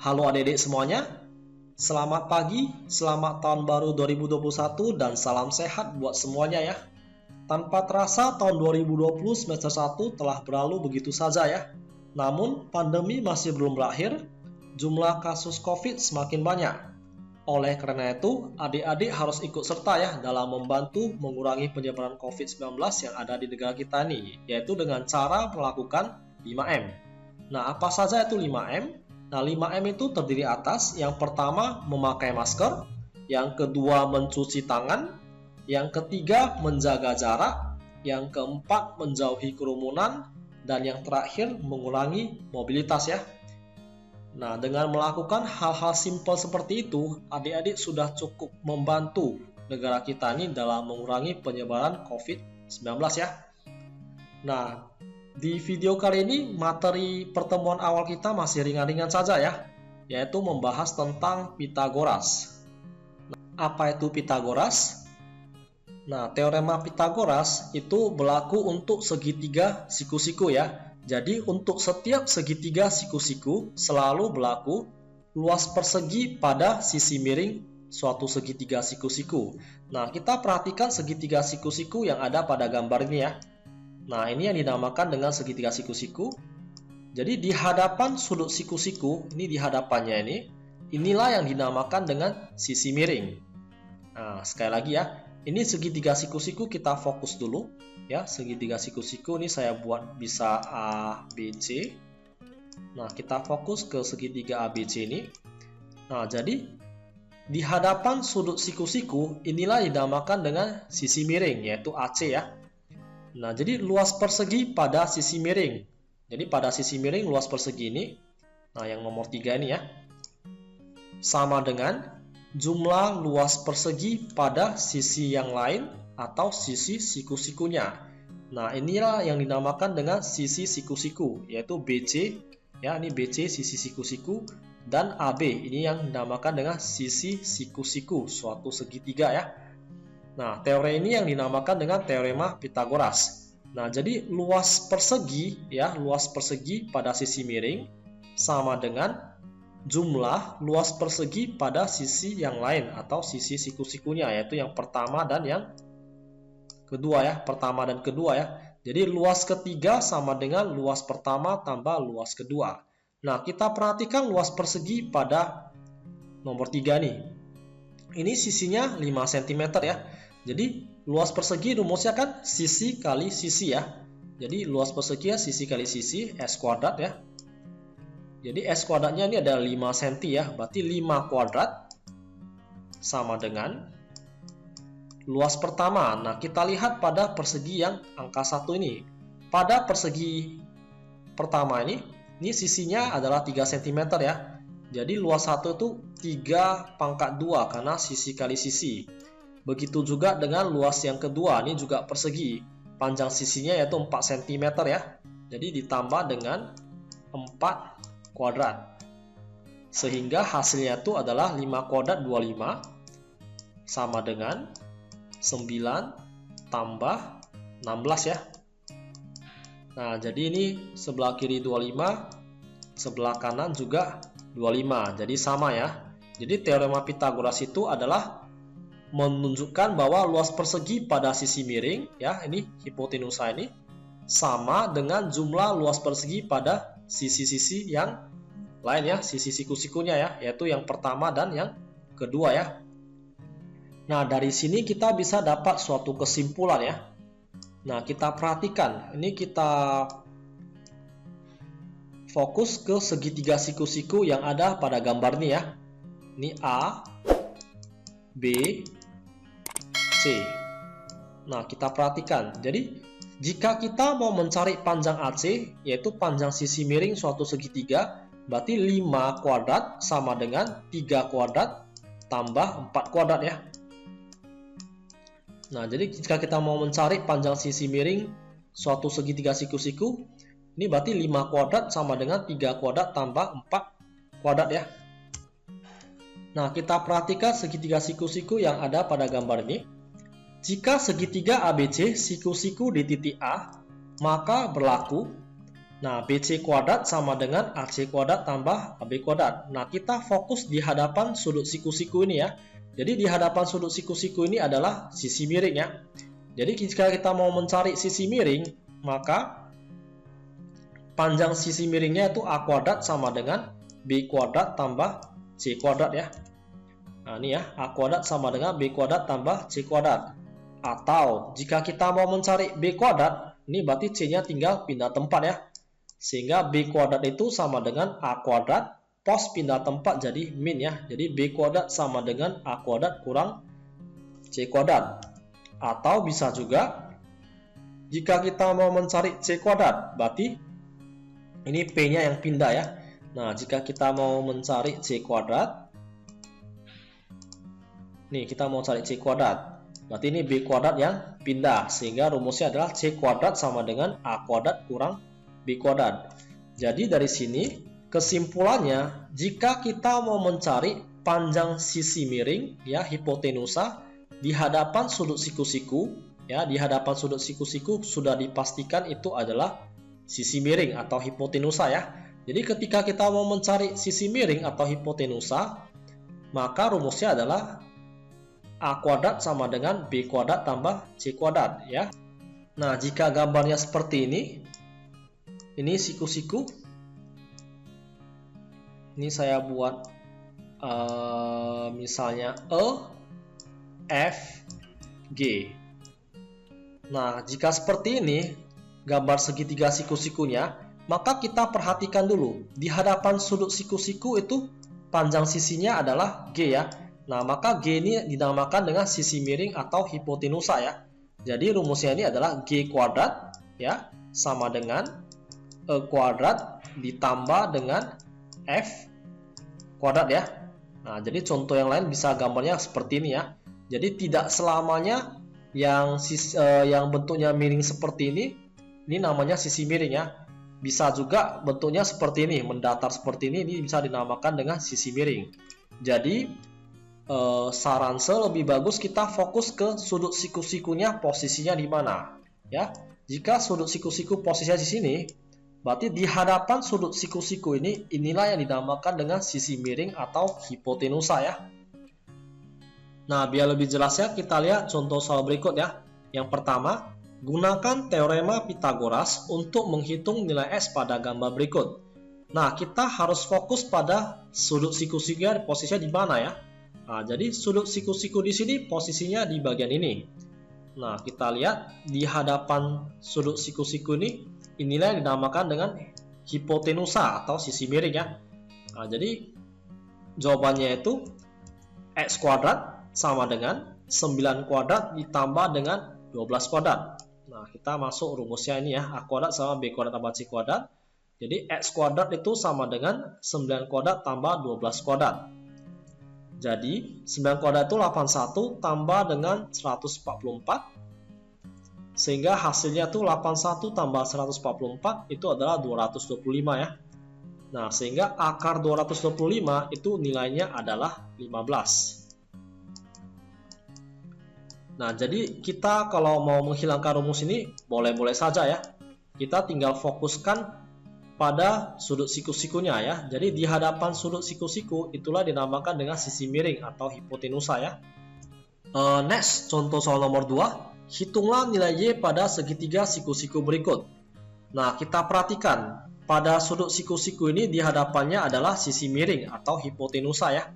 Halo adik-adik semuanya, selamat pagi, selamat tahun baru 2021 dan salam sehat buat semuanya ya. Tanpa terasa tahun 2020 semester 1 telah berlalu begitu saja ya. Namun pandemi masih belum berakhir, jumlah kasus COVID semakin banyak. Oleh karena itu, adik-adik harus ikut serta ya dalam membantu mengurangi penyebaran COVID-19 yang ada di negara kita ini, yaitu dengan cara melakukan 5M. Nah, apa saja itu 5M? Nah, 5M itu terdiri atas yang pertama memakai masker, yang kedua mencuci tangan, yang ketiga menjaga jarak, yang keempat menjauhi kerumunan, dan yang terakhir mengurangi mobilitas ya. Nah, dengan melakukan hal-hal simpel seperti itu, adik-adik sudah cukup membantu negara kita ini dalam mengurangi penyebaran COVID-19 ya. Nah, di video kali ini materi pertemuan awal kita masih ringan-ringan saja ya, yaitu membahas tentang Pitagoras. Nah, apa itu Pitagoras? Nah, teorema Pitagoras itu berlaku untuk segitiga siku-siku ya. Jadi untuk setiap segitiga siku-siku selalu berlaku luas persegi pada sisi miring suatu segitiga siku-siku. Nah, kita perhatikan segitiga siku-siku yang ada pada gambar ini ya. Nah, ini yang dinamakan dengan segitiga siku-siku. Jadi di hadapan sudut siku-siku, ini di hadapannya ini, inilah yang dinamakan dengan sisi miring. Nah, sekali lagi ya, ini segitiga siku-siku kita fokus dulu. Ya, segitiga siku-siku ini saya buat bisa A, B, C. Nah, kita fokus ke segitiga ABC ini. Nah, jadi di hadapan sudut siku-siku inilah dinamakan dengan sisi miring, yaitu AC ya. Nah, jadi luas persegi pada sisi miring. Jadi pada sisi miring luas persegi ini, nah yang nomor 3 ini ya, sama dengan jumlah luas persegi pada sisi yang lain atau sisi siku-sikunya. Nah, inilah yang dinamakan dengan sisi siku-siku, yaitu BC ya, ini BC sisi siku-siku, dan AB ini yang dinamakan dengan sisi siku-siku suatu segitiga ya. Nah, teori ini yang dinamakan dengan teorema Pitagoras. Nah, jadi luas persegi ya, luas persegi pada sisi miring sama dengan jumlah luas persegi pada sisi yang lain atau sisi siku-sikunya, yaitu yang pertama dan yang kedua ya, pertama dan kedua ya. Jadi luas ketiga sama dengan luas pertama tambah luas kedua. Nah, kita perhatikan luas persegi pada nomor 3 nih. Ini sisinya 5 cm ya. Jadi luas persegi rumusnya kan sisi kali sisi ya. Jadi luas persegi ya sisi kali sisi, S kuadrat ya. Jadi S kuadratnya ini ada 5 cm ya, berarti 5 kuadrat sama dengan luas pertama. Nah, kita lihat pada persegi yang angka 1 ini. Pada persegi pertama ini sisinya adalah 3 cm ya. Jadi luas 1 itu 3 pangkat 2 karena sisi kali sisi. Begitu juga dengan luas yang kedua, ini juga persegi. Panjang sisinya yaitu 4 cm ya. Jadi ditambah dengan 4 kuadrat. Sehingga hasilnya itu adalah 5 kuadrat 25 sama dengan 9 tambah 16 ya. Nah, jadi ini sebelah kiri 25, sebelah kanan juga 25. Jadi sama ya. Jadi teorema Pitagoras itu adalah menunjukkan bahwa luas persegi pada sisi miring ya, ini hipotenusa ini sama dengan jumlah luas persegi pada sisi-sisi yang lain ya, sisi siku-sikunya ya, yaitu yang pertama dan yang kedua ya. Nah, dari sini kita bisa dapat suatu kesimpulan ya. Nah, kita perhatikan, ini kita fokus ke segitiga siku-siku yang ada pada gambar ini ya. Ini A, B, C. Nah, kita perhatikan. Jadi, jika kita mau mencari panjang AC, yaitu panjang sisi miring suatu segitiga, berarti 5 kuadrat sama dengan 3 kuadrat tambah 4 kuadrat ya. Nah, jadi jika kita mau mencari panjang sisi miring suatu segitiga siku-siku, ini berarti 5 kuadrat sama dengan 3 kuadrat tambah 4 kuadrat ya. Nah, kita perhatikan segitiga siku-siku yang ada pada gambar ini. Jika segitiga ABC siku-siku di titik A, maka berlaku Nah, BC kuadrat sama dengan AC kuadrat tambah AB kuadrat. Nah, kita fokus di hadapan sudut siku-siku ini ya. Jadi di hadapan sudut siku-siku ini adalah sisi miring ya. Jadi jika kita mau mencari sisi miring, maka panjang sisi miringnya itu A kuadrat sama dengan B kuadrat tambah C kuadrat ya. Nah, ini ya, A kuadrat sama dengan B kuadrat tambah C kuadrat. Atau jika kita mau mencari B kuadrat, ini berarti C-nya tinggal pindah tempat ya. Sehingga B kuadrat itu sama dengan A kuadrat, pos pindah tempat jadi min ya. Jadi B kuadrat sama dengan A kuadrat kurang C kuadrat. Atau bisa juga, jika kita mau mencari C kuadrat, berarti ini P-nya yang pindah ya. Nah, jika kita mau mencari C kuadrat, nih kita mau cari C kuadrat, berarti ini B kuadrat yang pindah. Sehingga rumusnya adalah C kuadrat sama dengan A kuadrat kurang B kuadrat. Jadi dari sini kesimpulannya, jika kita mau mencari panjang sisi miring ya, hipotenusa di hadapan sudut siku-siku ya, di hadapan sudut siku-siku sudah dipastikan itu adalah sisi miring atau hipotenusa ya. Jadi ketika kita mau mencari sisi miring atau hipotenusa, maka rumusnya adalah A kuadrat sama dengan B kuadrat tambah C kuadrat ya. Nah, jika gambarnya seperti ini siku-siku. Ini saya buat misalnya E, F, G. Nah, jika seperti ini gambar segitiga siku-sikunya, maka kita perhatikan dulu di hadapan sudut siku-siku itu panjang sisinya adalah G ya. Nah, maka G ini dinamakan dengan sisi miring atau hipotenusa ya. Jadi rumusnya ini adalah G kuadrat ya sama dengan E kuadrat ditambah dengan F kuadrat ya. Nah, jadi contoh yang lain bisa gambarnya seperti ini ya. Jadi tidak selamanya yang bentuknya miring seperti ini namanya sisi miring ya. Bisa juga bentuknya seperti ini, mendatar seperti ini bisa dinamakan dengan sisi miring. Jadi saran lebih bagus kita fokus ke sudut siku-sikunya, posisinya di mana ya. Jika sudut siku-siku posisinya di sini, berarti di hadapan sudut siku-siku inilah yang dinamakan dengan sisi miring atau hipotenusa ya. Nah, biar lebih jelasnya kita lihat contoh soal berikut ya. Yang pertama, gunakan teorema Pythagoras untuk menghitung nilai S pada gambar berikut. Nah, kita harus fokus pada sudut siku-sikunya posisinya di mana ya. Nah, jadi sudut siku-siku di sini posisinya di bagian ini. Nah, kita lihat di hadapan sudut siku-siku inilah yang dinamakan dengan hipotenusa atau sisi miring ya. Nah, jadi jawabannya itu X kuadrat sama dengan 9 kuadrat ditambah dengan 12 kuadrat. Nah, kita masuk rumusnya ini ya, A kuadrat sama B kuadrat tambah C kuadrat. Jadi X kuadrat itu sama dengan 9 kuadrat tambah 12 kuadrat. Jadi 9 kuadrat itu 81 tambah dengan 144. Sehingga hasilnya tuh 81 tambah 144 itu adalah 225 ya. Nah, sehingga akar 225 itu nilainya adalah 15. Nah, jadi kita kalau mau menghilangkan rumus ini boleh-boleh saja ya. Kita tinggal fokuskan pada sudut siku-sikunya ya. Jadi di hadapan sudut siku-siku itulah dinamakan dengan sisi miring atau hipotenusa ya. Next, contoh soal nomor 2. Hitunglah nilai Y pada segitiga siku-siku berikut. Nah, kita perhatikan pada sudut siku-siku ini di hadapannya adalah sisi miring atau hipotenusa ya.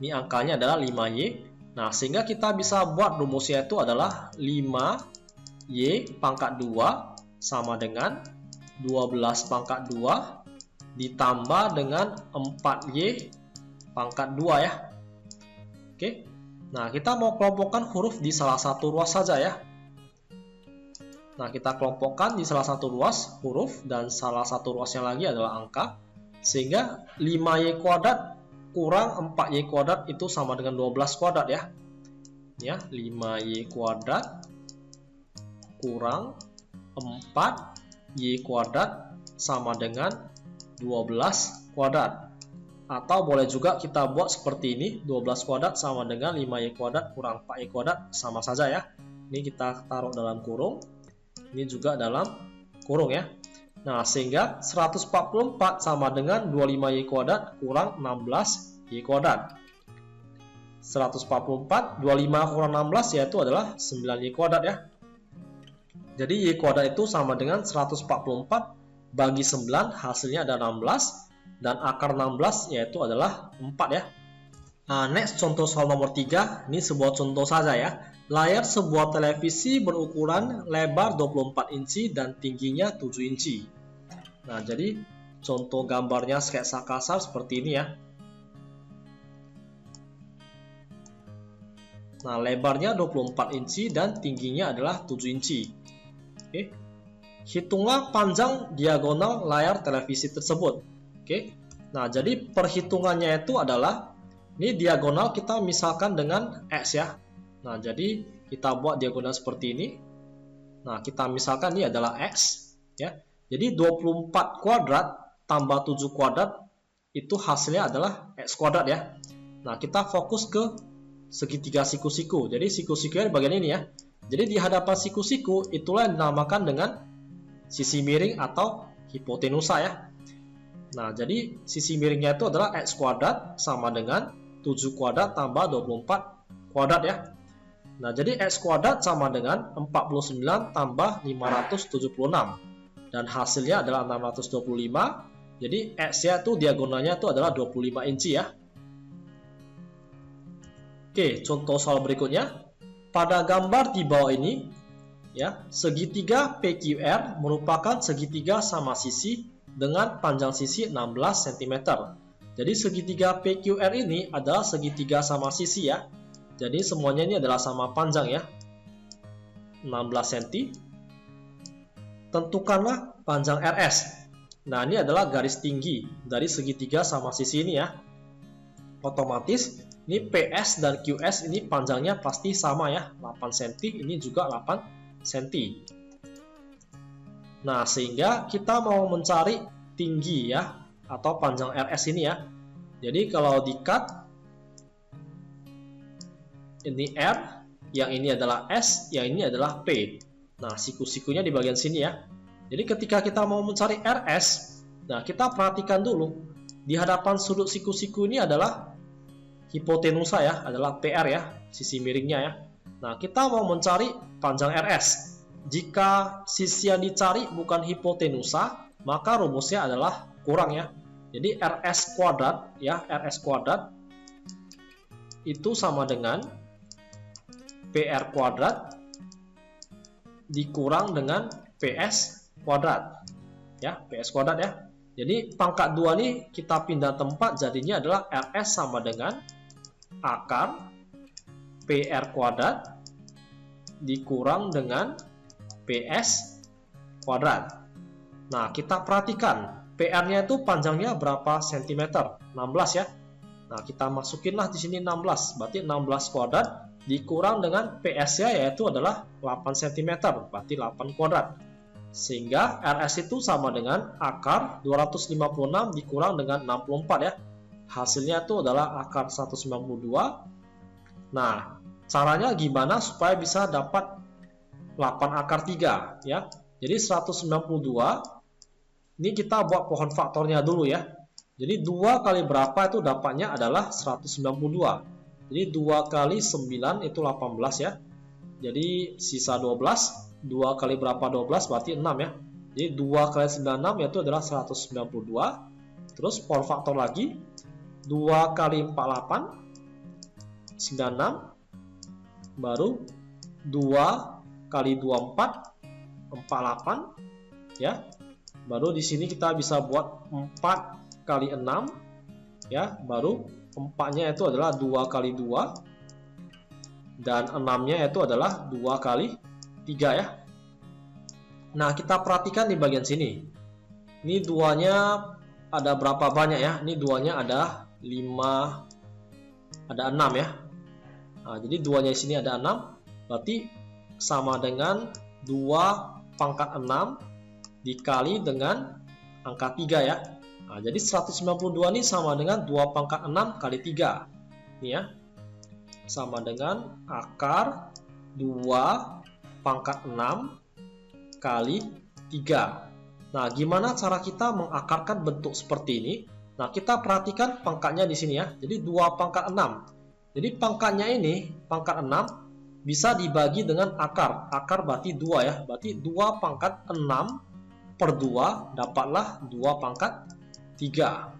Ini angkanya adalah 5Y. Nah, sehingga kita bisa buat rumusnya itu adalah 5Y pangkat 2 sama dengan 12 pangkat 2 ditambah dengan 4Y pangkat 2 ya. Oke. Nah, kita mau kelompokkan huruf di salah satu ruas saja ya. Nah, kita kelompokkan di salah satu ruas huruf dan salah satu ruasnya lagi adalah angka. Sehingga 5Y kuadrat kurang 4Y kuadrat itu sama dengan 12 kuadrat ya. Ya, 5Y kuadrat kurang 4Y kuadrat sama dengan 12 kuadrat. Atau boleh juga kita buat seperti ini, 12 kuadrat sama dengan 5Y kuadrat kurang 4Y kuadrat, sama saja ya. Ini kita taruh dalam kurung, ini juga dalam kurung ya. Nah, sehingga 144 sama dengan 25Y kuadrat kurang 16Y kuadrat. 144, 25 kurang 16 yaitu adalah 9Y kuadrat ya. Jadi Y kuadrat itu sama dengan 144 bagi 9, hasilnya ada 16. Dan akar 16 yaitu adalah 4 ya. Nah, next contoh soal nomor 3. Ini sebuah contoh saja ya. Layar sebuah televisi berukuran lebar 24 inci dan tingginya 7 inci. Nah, jadi contoh gambarnya sketsa kasar seperti ini ya. Nah, lebarnya 24 inci dan tingginya adalah 7 inci. Oke. Hitunglah panjang diagonal layar televisi tersebut. Oke. Nah, jadi perhitungannya itu adalah ini diagonal kita misalkan dengan X ya. Nah, jadi kita buat diagonal seperti ini. Nah, kita misalkan ini adalah X ya. Jadi 24 kuadrat tambah 7 kuadrat itu hasilnya adalah X kuadrat ya. Nah, kita fokus ke segitiga siku-siku. Jadi siku-sikunya di bagian ini ya. Jadi di hadapan siku-siku itulah yang dinamakan dengan sisi miring atau hipotenusa ya. Nah, jadi sisi miringnya itu adalah X kuadrat sama dengan 7 kuadrat tambah 24 kuadrat ya. Nah, jadi X kuadrat sama dengan 49 tambah 576. Dan hasilnya adalah 625. Jadi X-nya itu diagonalnya itu adalah 25 inci ya. Oke, contoh soal berikutnya. Pada gambar di bawah ini, ya, segitiga PQR merupakan segitiga sama sisi dengan panjang sisi 16 cm. Jadi segitiga PQR ini adalah segitiga sama sisi ya. Jadi semuanya ini adalah sama panjang ya. 16 cm. Tentukanlah panjang RS. Nah, ini adalah garis tinggi dari segitiga sama sisi ini ya. Otomatis ini PS dan QS ini panjangnya pasti sama ya. 8 cm, ini juga 8 cm. Nah, sehingga kita mau mencari tinggi ya, atau panjang RS ini ya. Jadi kalau di-cut, ini R, yang ini adalah S, yang ini adalah P. Nah, siku-sikunya di bagian sini ya. Jadi ketika kita mau mencari RS, nah kita perhatikan dulu. Di hadapan sudut siku-siku ini adalah hipotenusa ya, adalah PR ya, sisi miringnya ya. Nah, kita mau mencari panjang RS. Jika sisi yang dicari bukan hipotenusa, maka rumusnya adalah kurang ya. Jadi RS kuadrat ya, RS kuadrat itu sama dengan PR kuadrat dikurang dengan PS kuadrat ya, PS kuadrat ya. Jadi pangkat 2 nih kita pindah tempat, jadinya adalah RS sama dengan akar PR kuadrat dikurang dengan PS kuadrat. Nah, kita perhatikan PR-nya itu panjangnya berapa cm? 16 ya. Nah, kita masukinlah di sini 16, berarti 16 kuadrat dikurang dengan PS-nya yaitu adalah 8 cm, berarti 8 kuadrat. Sehingga RS itu sama dengan akar 256 dikurang dengan 64 ya. Hasilnya itu adalah akar 192. Nah, caranya gimana supaya bisa dapat 8 akar 3 ya. Jadi 192 ini kita buat pohon faktornya dulu ya. Jadi 2 kali berapa itu dapatnya adalah 192. Jadi 2 kali 9 itu 18 ya. Jadi sisa 12. 2 kali berapa 12 berarti 6 ya. Jadi 2 kali 96 yaitu adalah 192. Terus pohon faktor lagi. 2 kali 48 96. Baru 2 kali 24 48 ya. Baru di sini kita bisa buat 4 kali 6 ya, baru 4-nya itu adalah 2 kali 2 dan 6-nya itu adalah 2 kali 3 ya. Nah, kita perhatikan di bagian sini. Ini 2-nya ada berapa banyak ya? Ini 2-nya ada 5, ada 6 ya. Nah, jadi 2-nya di sini ada 6, berarti sama dengan 2 pangkat 6 dikali dengan angka 3 ya. Nah, jadi 192 ini sama dengan 2 pangkat 6 kali 3. Ini ya. Sama dengan akar 2 pangkat 6 kali 3. Nah, gimana cara kita mengakarkan bentuk seperti ini? Nah, kita perhatikan pangkatnya di sini ya. Jadi 2 pangkat 6. Jadi pangkatnya ini, pangkat 6, bisa dibagi dengan akar. Akar berarti 2 ya. Berarti 2 pangkat 6 per 2 dapatlah 2 pangkat 3.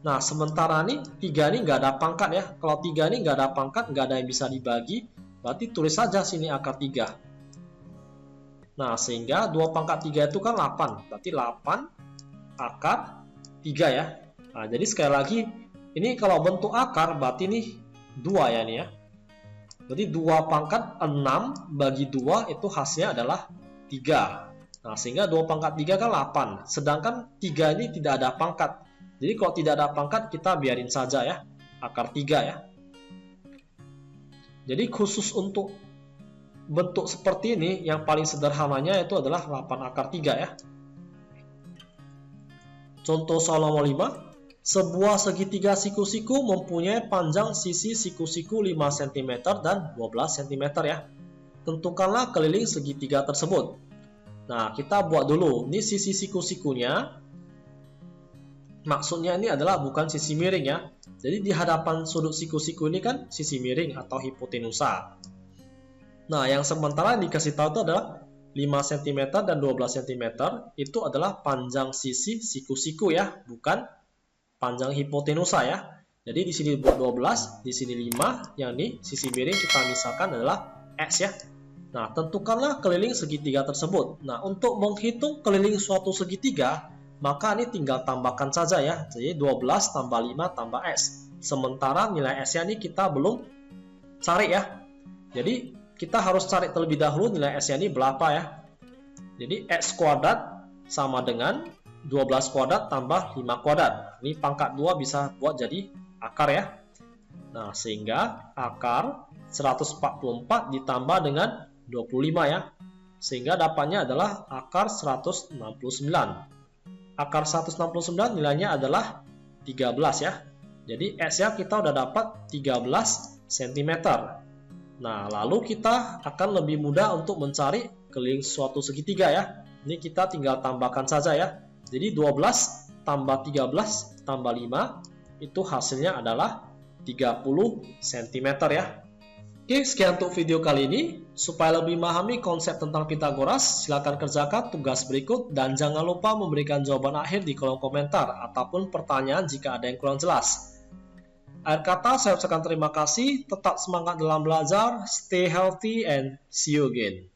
Nah, sementara nih 3 ini nggak ada pangkat ya. Kalau 3 ini nggak ada pangkat, nggak ada yang bisa dibagi, berarti tulis saja sini akar 3. Nah, sehingga 2 pangkat 3 itu kan 8. Berarti 8 akar 3 ya. Nah, jadi sekali lagi, ini kalau bentuk akar berarti ini 2 ya ini ya. Berarti 2 pangkat 6 bagi 2 itu hasilnya adalah 3. Nah, sehingga 2 pangkat 3 kan 8. Sedangkan 3 ini tidak ada pangkat. Jadi kalau tidak ada pangkat, kita biarin saja ya, akar 3 ya. Jadi khusus untuk bentuk seperti ini, yang paling sederhananya itu adalah 8 akar 3 ya. Contoh soal nomor 5. Sebuah segitiga siku-siku mempunyai panjang sisi siku-siku 5 cm dan 12 cm ya. Tentukanlah keliling segitiga tersebut. Nah, kita buat dulu. Ini sisi siku-sikunya. Maksudnya ini adalah bukan sisi miring ya. Jadi di hadapan sudut siku-siku ini kan sisi miring atau hipotenusa. Nah, yang sementara dikasih tahu itu adalah 5 cm dan 12 cm itu adalah panjang sisi siku-siku ya, bukan panjang hipotenusa ya. Jadi di sini buat 12, di sini 5, yang ini sisi miring kita misalkan adalah X ya. Nah, tentukanlah keliling segitiga tersebut. Nah, untuk menghitung keliling suatu segitiga, maka ini tinggal tambahkan saja ya. Jadi 12 tambah 5 tambah X. Sementara nilai S-nya ini kita belum cari ya. Jadi kita harus cari terlebih dahulu nilai S-nya ini berapa ya. Jadi X kuadrat sama dengan 12 kuadrat tambah 5 kuadrat. Ini pangkat 2 bisa buat jadi akar ya. Nah, sehingga akar 144 ditambah dengan 25 ya. Sehingga dapatnya adalah akar 169. Akar 169 nilainya adalah 13 ya. Jadi X-nya kita udah dapat 13 cm. Nah, lalu kita akan lebih mudah untuk mencari keliling suatu segitiga ya. Ini kita tinggal tambahkan saja ya. Jadi 12 tambah 13 tambah 5 itu hasilnya adalah 30 cm ya. Oke, sekian untuk video kali ini. Supaya lebih memahami konsep tentang Pitagoras, silakan kerjakan tugas berikut dan jangan lupa memberikan jawaban akhir di kolom komentar ataupun pertanyaan jika ada yang kurang jelas. Akhir kata, saya ucapkan terima kasih, tetap semangat dalam belajar, stay healthy, and see you again.